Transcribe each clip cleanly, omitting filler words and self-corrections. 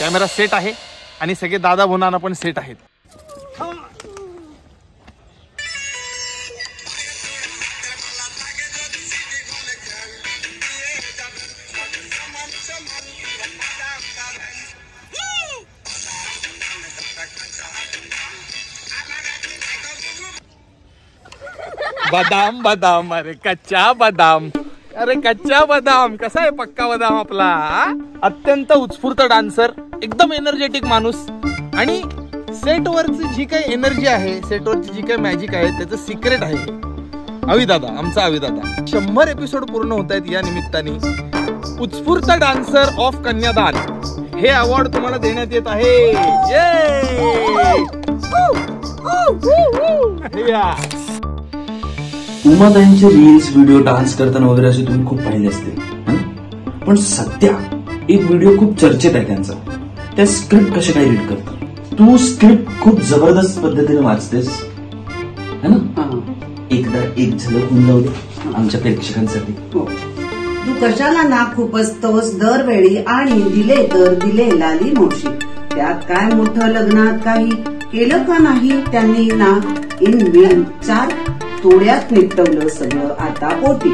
Camera set आहे आणि सगळे दादा भुनाना पण सेट आहेत. बदाम बदाम, अरे कच्चा बदाम, अरे कच्चा बदाम कसा आहे पक्का बदाम आपला. अत्यंत उत्स्फूर्त डान्सर, एकदम एनर्जेटिक माणूस. आणि सेटवरची जी काही एनर्जी आहे, सेटवरची जी काही मॅजिक आहे, त्याचं सिक्रेट आहे अविदादा, आमचा अविदादा. 100 एपिसोड पूर्ण होत आहेत या निमित्ताने. उत्स्फूर्त डान्सर ऑफ कन्यादान हे अवॉर्ड तुम्हाला देण्यात येत आहे. उमाताईंचे रील्स, व्हिडिओ, डान्स करताना वगैरे असे तुम्ही खूप पाहिले असतील, पण सध्या एक व्हिडिओ खूप चर्चेत आहे त्यांचा. त्या स्क्रिप्ट कशा काय रीड करतात. तू स्क्रिप्ट खूप जबरदस्त पद्धतीने वाचतेस है ना. एकदा एक झलक होऊन जाऊ दे आमच्या प्रेक्षकांसाठी. तू कशाला ना खुपसतोस दरवेळी आणि दिले तर दिले लाली मोशी. त्यात काय मोठं लग्नात काही केलं का नाही त्यांनी ना. इन बिन 4 तोड्यात निपटवलं सगळं आता पोटी.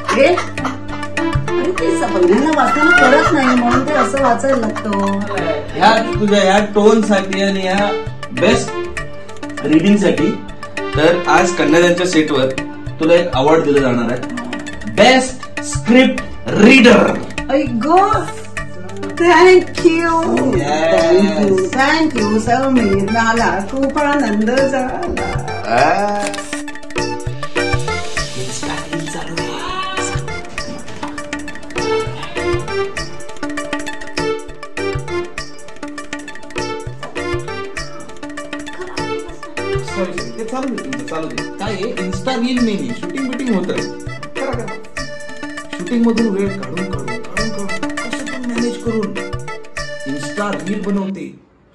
अरे ते सगळ्यांना वाचताना कळत नाही म्हणून ते असं वाचायला लागतं. ह्या तुझ्या ह्या टोन साठी आणि ह्या बेस्ट रिडिंग साठी तर आज कन्यादानच्या सेटवर तुला एक अवॉर्ड दिलं जाणार आहे, best script reader. Thank you thank you Sameer, मला खूप आनंद झाला. चालू दे. काय इन्स्टा रील नाही, शूटिंग बिटिंग होत आहे. शूटिंग मधून वेळ काढून कसं पण मॅनेज करून इन्स्टा रील बनवते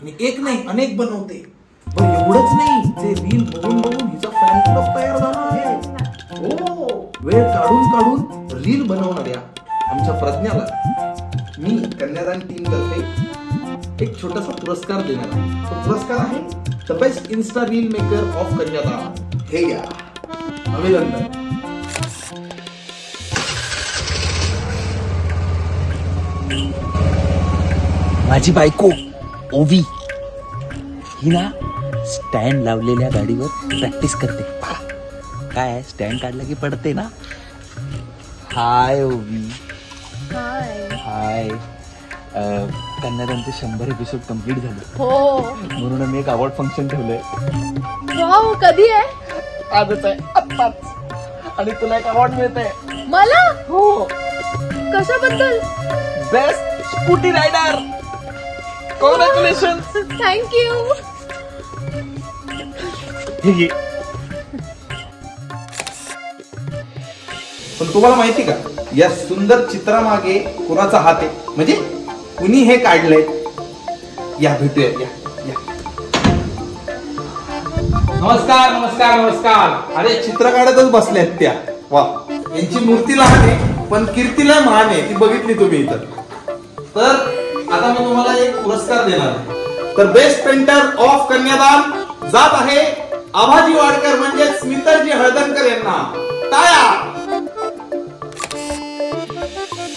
आणि एक नाही अनेक बनवते. पण एवढंच नाही, ते रील बघून हिचा फॅन क्लब तयार झाला आहे. हो, वेळ काढून रील बनवणाऱ्या आमच्या प्रज्ञाला मी कन्यादान टीम तर्फे एक छोटासा पुरस्कार देणार आहे. तो पुरस्कार आहे the best Insta reel maker of कन्यादान. हे घ्या, अभिनंदन. माझी बायको ओवी ही ना स्टँड लावलेल्या गाडीवर प्रॅक्टिस करते. काय स्टँड काढलं की पडते ना. हाय ओवी. हाय. कन्यादानचे 100 एपिसोड कम्प्लीट झाले. हो, म्हणून मी एक अवॉर्ड फंक्शन ठेवलंय. वाव, कधी आहे? आजच आहे, आत्ताच. आणि तुला एक अवॉर्ड मिळतंय. मला? हो. कशाबद्दल? Best Scooty rider. Congratulation. Thank you. पण तुम्हाला माहिती का या सुंदर चित्रामागे कुणाचा हात आहे, म्हणजे कुणी हे काढलंय? या भेटूया. या. नमस्कार नमस्कार नमस्कार. अरे चित्र काढतच बसल्यात त्या. वा, यांची मूर्ती लहान आहे पण कीर्तीला महान आहे, ती बघितली तुम्ही इथं. तर आता मी तुम्हाला एक पुरस्कार देणार आहे. तर बेस्ट पेंटर ऑफ कन्यादान जात आहे आभाजी वाडकर म्हणजे स्मिताजी हळदणकर यांना. टाळ्या.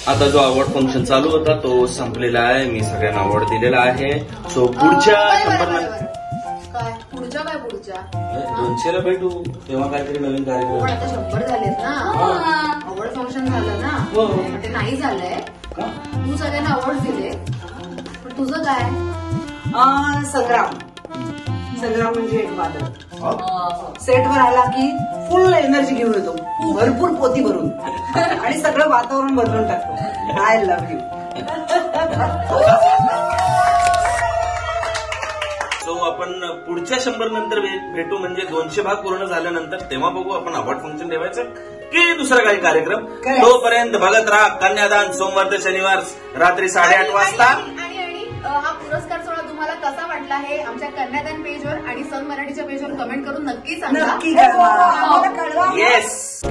आता जो अवॉर्ड फंक्शन चालू होता तो संपलेला आहे. मी सगळ्यांना अवॉर्ड दिलेला आहे. सो पुढच्या पुढच्या 200ला भेटू तेव्हा काहीतरी नवीन कार्यक्रम. आता 100 झालेत ना. अवॉर्ड फंक्शन झालं ना, ते नाही झालंय. तू सगळ्यांना अवॉर्ड दिले, पण तुझं काय? संग्राम म्हणजे एक वादळ. सेटवर आला की फुल एनर्जी घेऊन येतो, भरपूर पोती भरून, आणि सगळं वातावरण बदलून टाकतो. I love you. सो आपण पुढच्या 100 नंतर भेटू, म्हणजे 200 भाग पूर्ण झाल्यानंतर. तेव्हा बघू आपण अवॉर्ड फंक्शन ठेवायचं की दुसरा काही कार्यक्रम. तोपर्यंत बघत राहा कन्यादान, सोमवार ते शनिवार रात्री 8:30 वाजता. हा पुरस्कार सोहळा तुम्हाला कसा वाटला हे आमच्या कन्यादान पेजवर आणि सन मराठीच्या पेजवर कमेंट करून नक्की सांगा. येस.